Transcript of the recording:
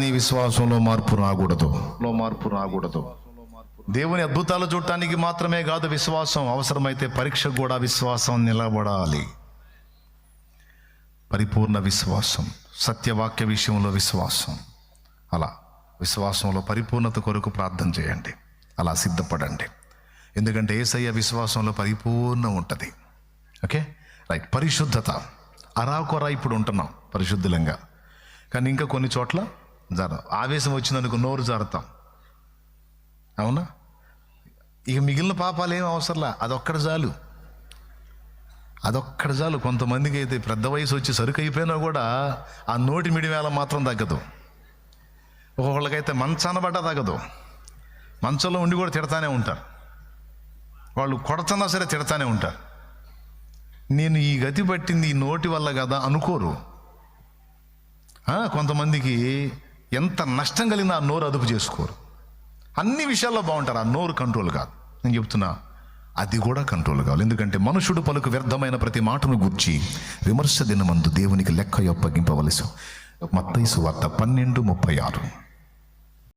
నీ విశ్వాసంలో మార్పు రాకూడదు. దేవుని అద్భుతాలు చూడటానికి మాత్రమే కాదు విశ్వాసం, అవసరమైతే పరీక్షకు కూడా విశ్వాసం నిలబడాలి. పరిపూర్ణ విశ్వాసం, సత్యవాక్య విషయంలో విశ్వాసం. అలా విశ్వాసంలో పరిపూర్ణత కొరకు ప్రార్థన చేయండి, అలా సిద్ధపడండి. ఎందుకంటే యేసయ్య విశ్వాసంలో పరిపూర్ణం ఉంటుంది. Okay right. పరిశుద్ధత అరాకొరా ఇప్పుడు ఉంటున్నాం పరిశుద్ధులంగా, కానీ ఇంకా కొన్ని చోట్ల ఆవేశం వచ్చిందనుకో నోరు జారుతాం. అవునా? ఇక మిగిలిన పాపాలు ఏం అవసరంలా, అదొక్కడ చాలు. కొంతమందికి అయితే పెద్ద వయసు వచ్చి సరుకు అయిపోయినా కూడా ఆ నోటి మిడివేళ మాత్రం తగ్గదు. ఒక్కొక్కళ్ళకైతే మంచాన పడ్డా తగ్గదు. మంచంలో ఉండి కూడా తిడతానే ఉంటారు. వాళ్ళు కొడతన్నా సరే తిడతానే ఉంటారు. నేను ఈ గతి పట్టింది ఈ నోటి వల్ల కదా అనుకోరు. కొంతమందికి ఎంత నష్టం కలిగినా ఆ నోరు అదుపు చేసుకోరు. అన్ని విషయాల్లో బాగుంటారు, ఆ నోరు కంట్రోల్ కాదు. నేను చెప్తున్నా, అది కూడా కంట్రోల్ కావాలి. ఎందుకంటే మనుషుడు పలుకు వ్యర్థమైన ప్రతి మాటను గూర్చి విమర్శ దినమందు దేవునికి లెక్క అప్పగింపవలసి. మత్తయి సువార్త 12:36.